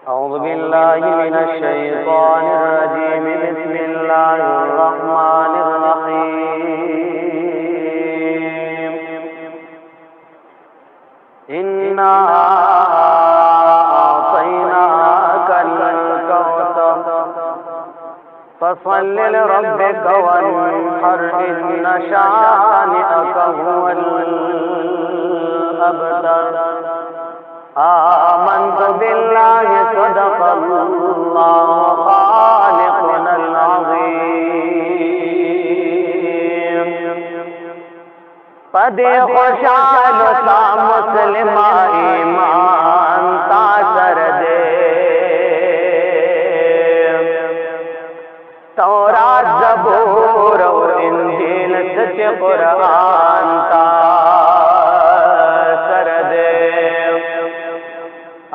أعوذ بالله من الشيطان الرجيم بسم الله الرحمن الرحيم إنا أعطيناك الكوثر فصل لربك وانحر إن شانئك هو الأبتر آمنت بالله صدق الله خالقنا العظيم پدے خوشحال تا مسلم ایمان تا سر دے تورات زبور و انجیل سچ قرآن تا سر دے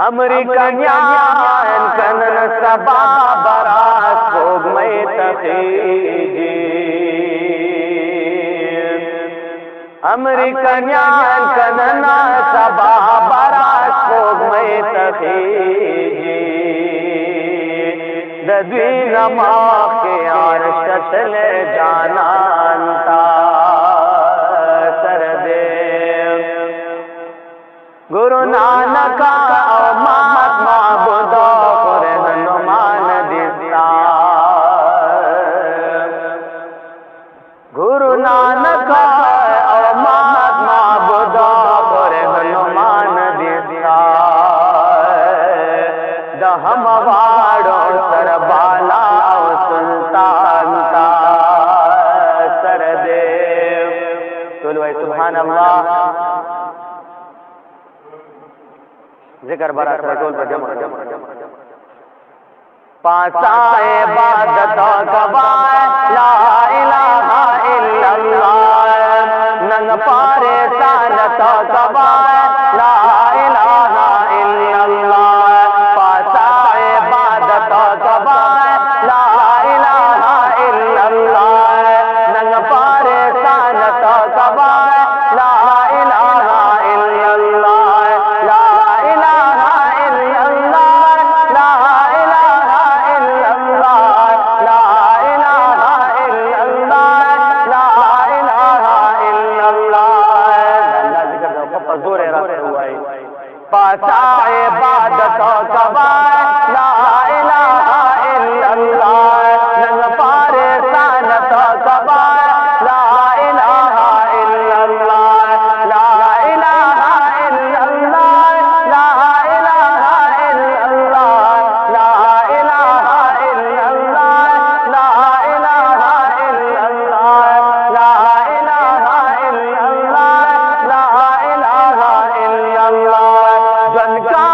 امریکانیان کنن سبا براس بھوگ میں تخیجی امریکانیان کنن سبا براس بھوگ میں تخیجی ددوین ماں کے عرش تلے جانان تا سر دے گرو نانک مات معبود رہنمان دستا گرو نانک مات معبود رہنمان دستا دہم واڑو سر بالا سلطان تا سر دے بولو سبحان اللہ ذکر برا سرطول پر جمع پاسا عبادت کبائے لا الہ الا اللہ ننگ پارے سانت کبائے لا الہ الا اللہ پاسا عبادت کبائے لا الہ الا اللہ ننگ پارے سانت کبائے لا الہ الا اللہ پاسا عبادت کبائے لا الہ الا اللہ ننگ پارے سانت کبائے لا الہ الا اللہ لا الہ الا اللہ لا الہ الا اللہ لا الہ الا اللہ لا الہ الا اللہ لا الہ الا اللہ لا الہ الا اللہ جن کا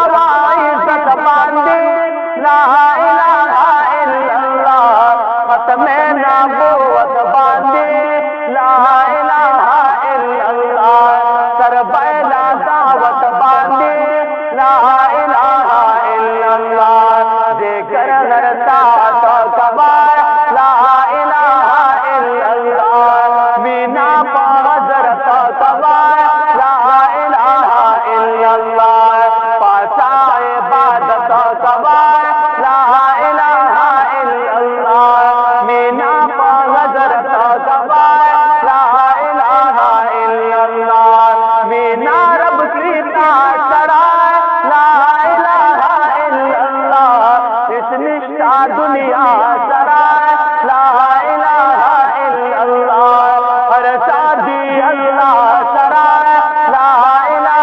عزت باندے لا الہ الا اللہ ختم نبوت باندے لا الہ الا اللہ سر بیلا دعوت باندے لا الہ الا اللہ ذکر کرتا تو کبائے لا الہ الا اللہ مینا پا حضرت کبائے لا الہ الا اللہ پاسا عبادت کبائے لا الہ الا اللہ مینا پا حضرت کبائے لا الہ الا اللہ مینا رب کی سرائے لا الہ الا اللہ اس نشا دنیا سرائے لا الہ الا اللہ ہر شادی اللہ سرائے لا الہ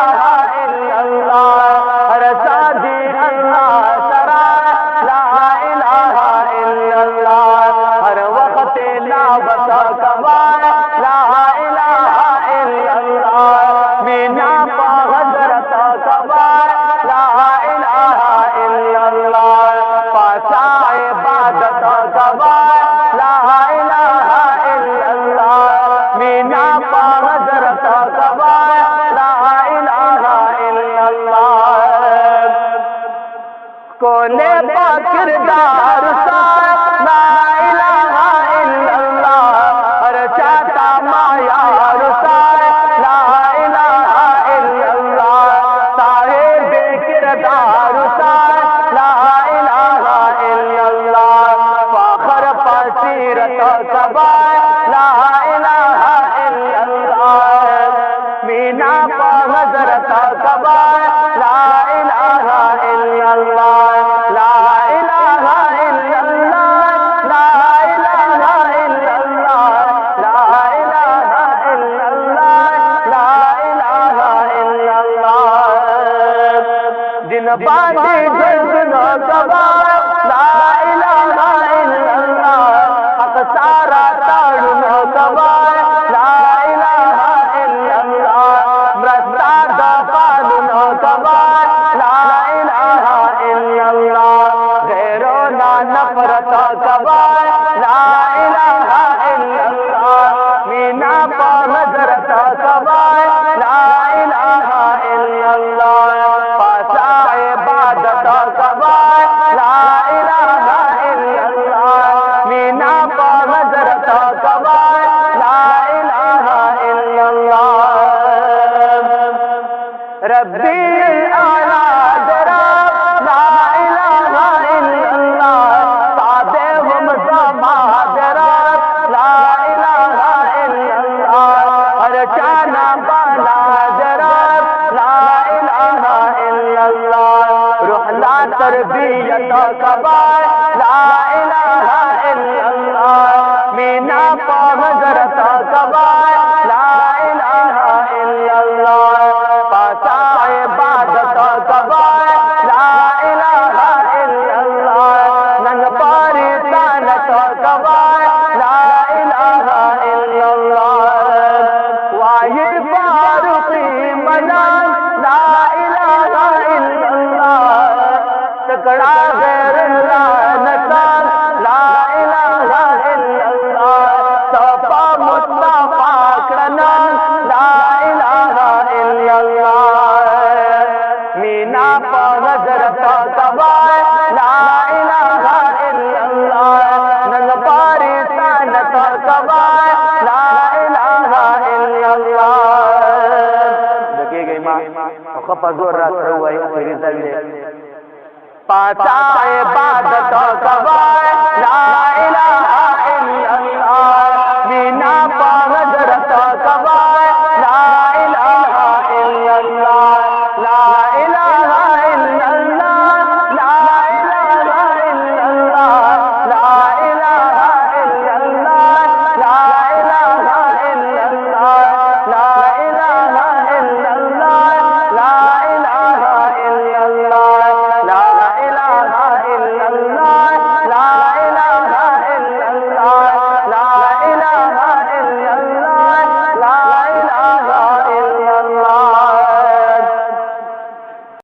الا اللہ ہر شادی اللہ سرائے لا الہ الا اللہ ہر وقت نعبت کبائے لا الہ الا اللہ مینا پا حضرت کبائے لا الہ الا اللہ پاسا عبادت کبائے لا الہ الا اللہ مینا پا حضرت کبائے لا الہ الا اللہ کونے پا کردار سار لا الہ الا اللہ ہر چاہتا مایا رسار لا الہ الا اللہ سارے بے کردار سار لا پاتی جلدنو کبا لا الہ الا اللہ حق سارا تاڑنو کبا لا الہ الا اللہ مرستا دفادنو کبا لا الہ الا اللہ غیرونا نفرت کبا لا الہ الا اللہ مینا پا نظرت کبا لا الہ الا اللہ پاسا عبادت کبا لا الہ الا اللہ مینا پا نظرت کبا لا الہ الا اللہ ربی الاعلی دراب لا الہ الا اللہ سادے ومزما دراب لا الہ الا اللہ ہر چانا بالا دراب لا الہ الا اللہ روحنا تربیت کبا لا الہ الا اللہ مینا پا حضرت کبا لا الہ الا اللہ پاسا عبادت کبا لا الہ الا اللہ ننگ پاری تانت کبا لا الہ الا اللہ واحد فاروقی منان لا الہ الا اللہ تکڑا غیر اللہ نسان لا الہ الا اللہ صفا مصطفیٰ کرنان لا الہ الا اللہ مینا پا حضرت کبا لا الہ الا اللہ ننگ پاری سانت کبا لا الہ الا اللہ دکھے گئی ماں خفا زور رات رہو ہے اخری ذلے پاسا عبادت کبا